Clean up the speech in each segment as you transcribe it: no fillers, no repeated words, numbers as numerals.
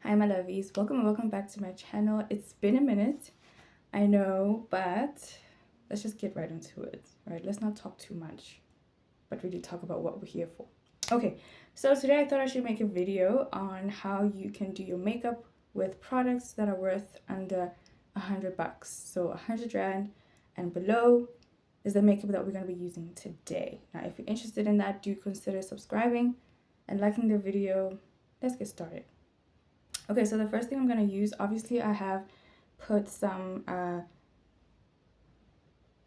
Hi my lovies, welcome back to my channel. It's been a minute, I know, but let's just get right into it, right? Let's not talk too much, but really talk about what we're here for. Okay, so today I thought I should make a video on how you can do your makeup with products that are worth under $100. So 100 rand and below is the makeup that we're going to be using today. Now if you're interested in that, do consider subscribing and liking the video. Let's get started. Okay, so the first thing I'm going to use, obviously I have put some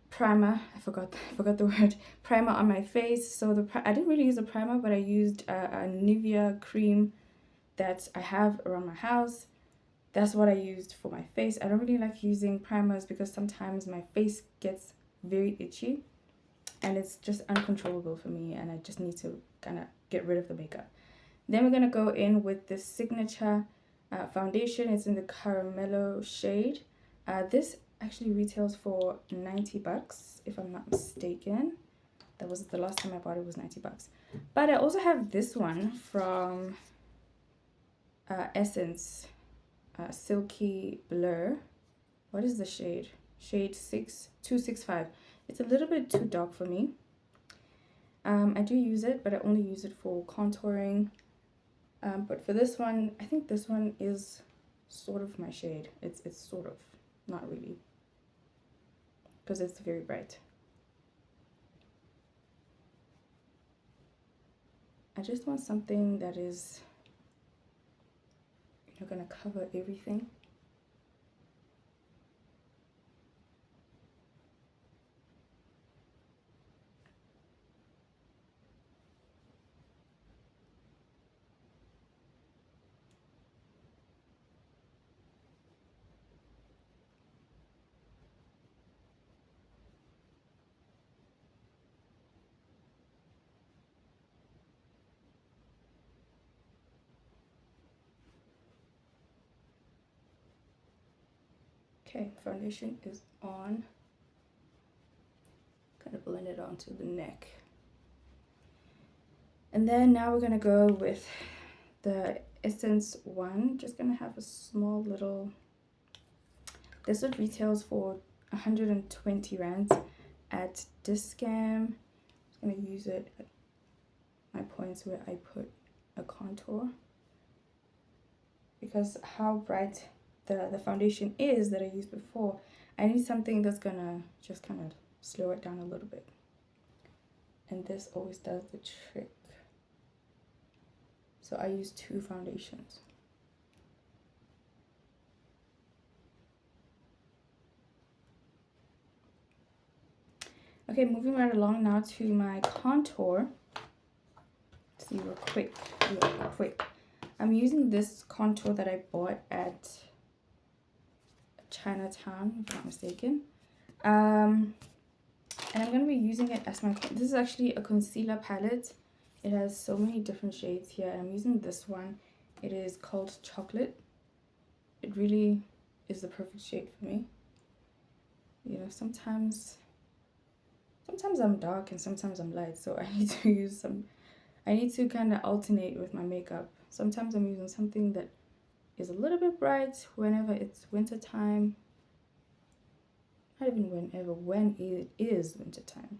primer. I forgot the word, primer on my face. So I didn't really use a primer, but I used a Nivea cream that I have around my house. That's what I used for my face. I don't really like using primers because sometimes my face gets very itchy and it's just uncontrollable for me, and I just need to kind of get rid of the makeup. Then we're going to go in with this signature foundation. It's in the caramello shade. This actually retails for $90 if I'm not mistaken. That was the last time I bought it, was $90. But I also have this one from Essence, Silky Blur. What is the shade? Shade 265. It's a little bit too dark for me. I do use it, but I only use it for contouring. But for this one, I think this one is sort of my shade. It's sort of, not really, because it's very bright. I just want something that is, gonna cover everything. Okay, foundation is on. Kind of blend it onto the neck. And then now we're gonna go with the Essence one. Just gonna have a small little, this one retails for 120 rands at Discam. I'm gonna use it at my points where I put a contour, because how bright the foundation is that I used before, I need something that's gonna just kind of slow it down a little bit, and this always does the trick. So I use two foundations. Okay, moving right along now to my contour. Let's see real quick. I'm using this contour that I bought at Chinatown, if I'm not mistaken. And I'm going to be using it as my, this is actually a concealer palette. It has so many different shades here. I'm using this one. It is called Chocolate. It really is the perfect shade for me. Sometimes I'm dark and sometimes I'm light, so I need to use I need to kind of alternate with my makeup. Sometimes I'm using something that is a little bit bright whenever it's winter time. Not even whenever, when it is winter time.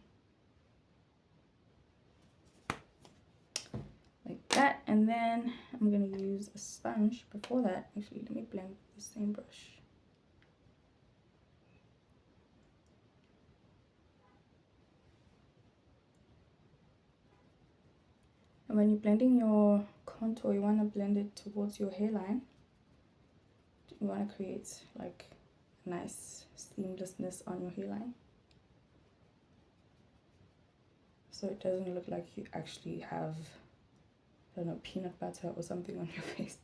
Like that. And then I'm going to use a sponge. Before that, actually, let me blend with the same brush. And when you're blending your contour, you want to blend it towards your hairline. You want to create like a nice seamlessness on your hairline, so it doesn't look like you actually have, I don't know, peanut butter or something on your face,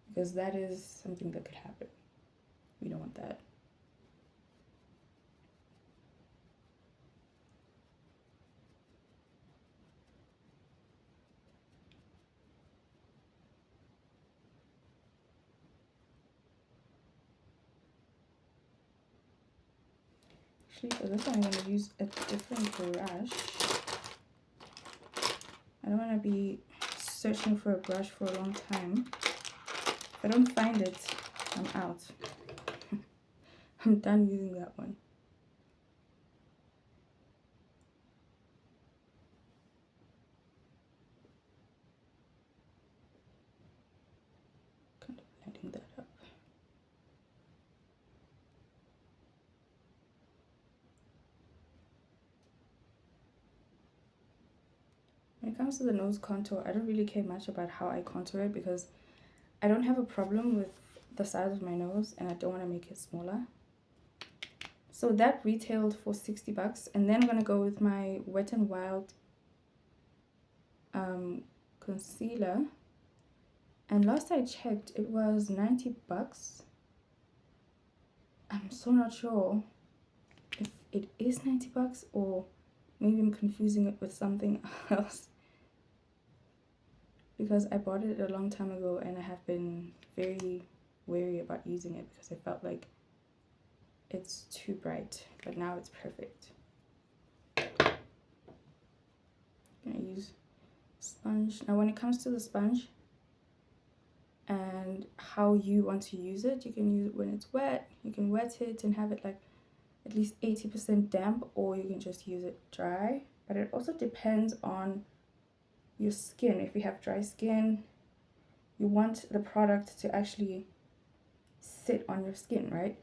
because that is something that could happen. We don't want that. Actually, for this one, I'm going to use a different brush. I don't want to be searching for a brush for a long time. If I I don't find it, I'm out. I'm done using that one. Kind of blending that up. When it comes to the nose contour, I don't really care much about how I contour it because I don't have a problem with the size of my nose and I don't want to make it smaller. So that retailed for 60 bucks. And then I'm going to go with my Wet n Wild concealer. And last I checked, it was 90 bucks. I'm so not sure if it is 90 bucks or maybe I'm confusing it with something else. Because I bought it a long time ago and I have been very wary about using it because I felt like it's too bright, but now it's perfect. I'm gonna use sponge. Now when it comes to the sponge and how you want to use it, you can use it when it's wet, you can wet it and have it like at least 80% damp, or you can just use it dry. But it also depends on your skin. If you have dry skin, you want the product to actually sit on your skin, right?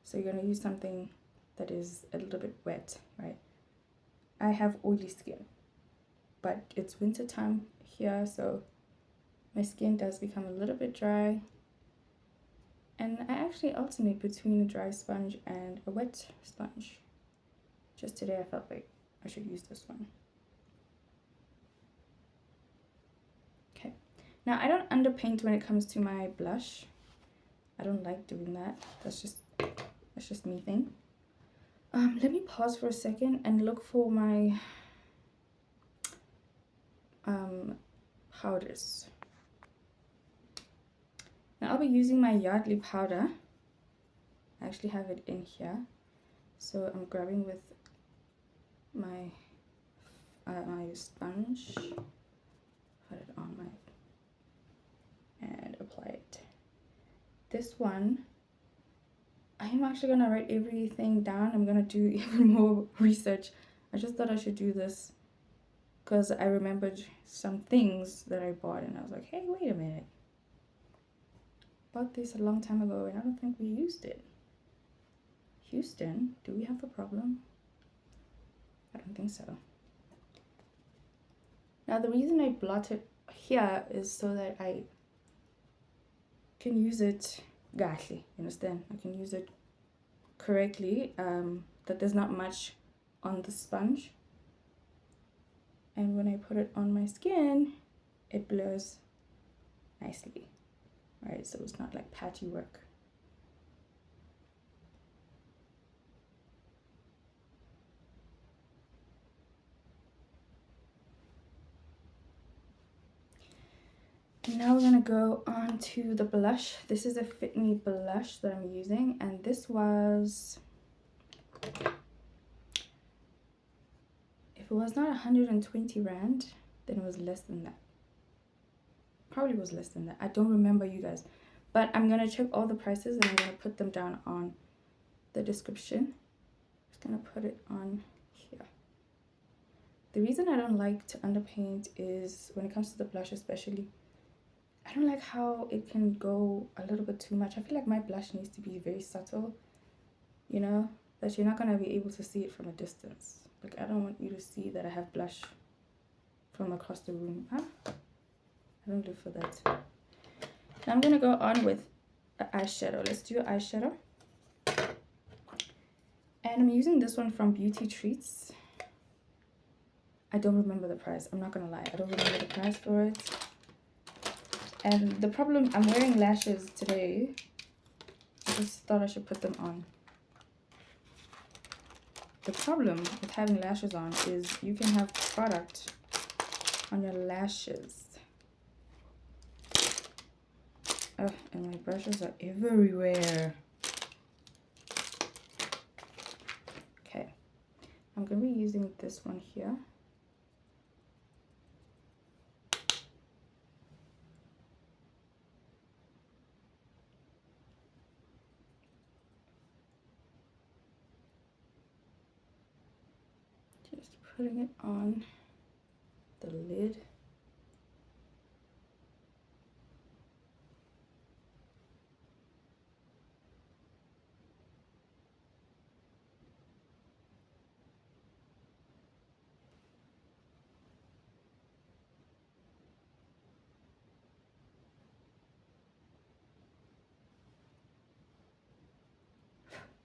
So you're going to use something that is a little bit wet, right? I have oily skin, but it's winter time here, so my skin does become a little bit dry. And I actually alternate between a dry sponge and a wet sponge. Just today I felt like I should use this one. Okay, now I don't underpaint when it comes to my blush. I don't like doing that. That's just me thing. Let me pause for a second and look for my powders. Now I'll be using my Yardley powder. I actually have it in here. So I'm grabbing with my my sponge, put it on my, and apply it. This one, I'm actually gonna write everything down. I'm gonna do even more research. I just thought I should do this because I remembered some things that I bought and I was like, hey, wait a minute. Bought this a long time ago and I don't think we used it. Houston, do we have a problem? I don't think so. Now the reason I blot it here is so that I can use it gahle, you understand? I can use it correctly, that there's not much on the sponge. And when I put it on my skin, it blurs nicely, right? So it's not like patchy work. Now we're gonna go on to the blush. This is a Fit Me blush that I'm using, and this was, if it was not 120 rand, then it was less than that. Probably was less than that. I don't remember, you guys, but I'm gonna check all the prices and I'm gonna put them down on the description. Just gonna put it on here. The reason I don't like to underpaint is when it comes to the blush especially, I don't like how it can go a little bit too much. I feel like my blush needs to be very subtle, you know, that you're not going to be able to see it from a distance. Like, I don't want you to see that I have blush from across the room. Huh? I don't live for that. Now I'm going to go on with an eyeshadow. Let's do an eyeshadow. And I'm using this one from Beauty Treats. I don't remember the price. I'm not going to lie. I don't remember the price for it. And the problem, I'm wearing lashes today. I just thought I should put them on. The problem with having lashes on is you can have product on your lashes. Oh, and my brushes are everywhere. Okay, I'm going to be using this one here. Just putting it on the lid.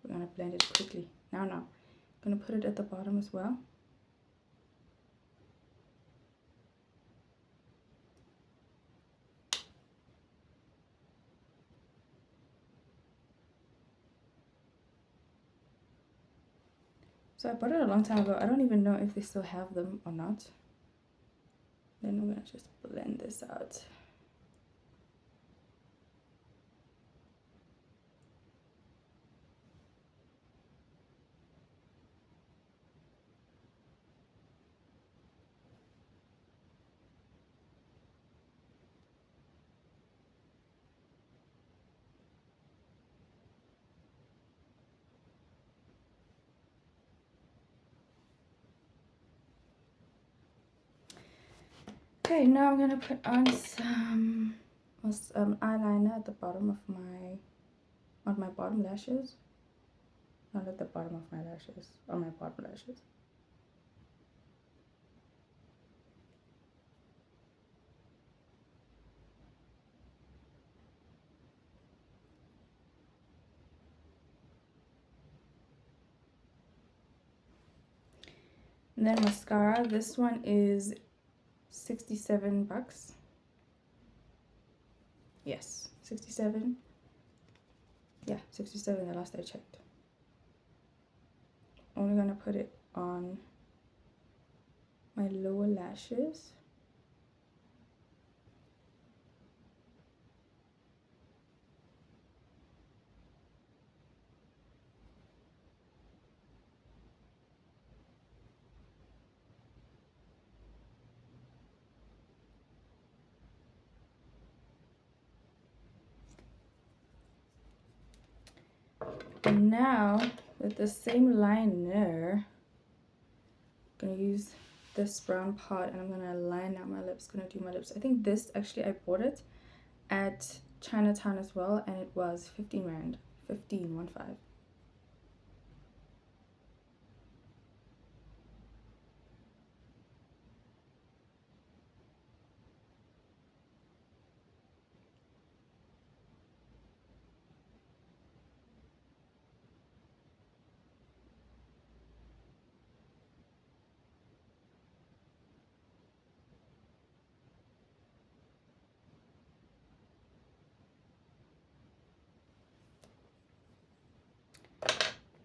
We're gonna blend it quickly. Now, I'm gonna put it at the bottom as well. So I bought it a long time ago. I don't even know if they still have them or not. Then I'm gonna just blend this out. Okay, now I'm gonna put on some eyeliner at the bottom of my bottom lashes. Not at the bottom of my lashes, on my bottom lashes. And then mascara. This one is 67 bucks. Yes, 67. Yeah, 67 the last I checked. Only gonna put it on my lower lashes. And now with the same liner, I'm gonna use this brown pot and I'm gonna line out my lips. Gonna do my lips. I think this actually I bought it at Chinatown as well, and it was 15 rand. 15.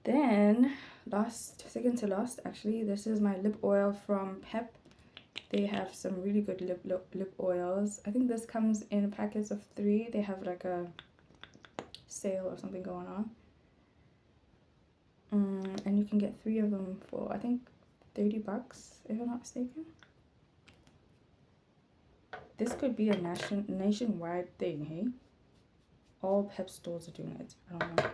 Then second to last actually, this is my lip oil from Pep. They have some really good lip oils. I think this comes in packets of 3. They have like a sale or something going on. And you can get 3 of them for I think 30 bucks if I'm not mistaken. This could be a nationwide thing, hey? All Pep stores are doing it. I don't know.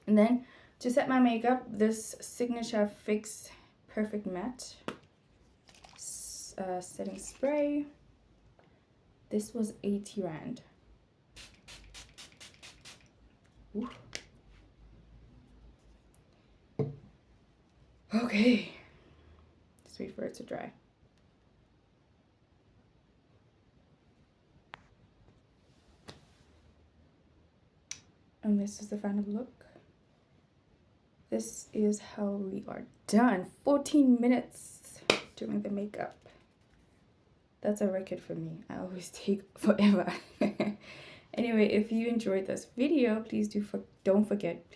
And then to set my makeup, this Signature Fix Perfect Matte setting spray. This was 80 rand. Ooh. Okay, just wait for it to dry. And this is the final look. This is how we are done. 14 minutes doing the makeup. That's a record for me. I always take forever. Anyway, if you enjoyed this video, please don't forget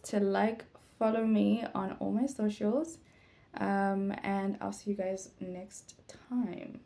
to like, follow me on all my socials, and I'll see you guys next time.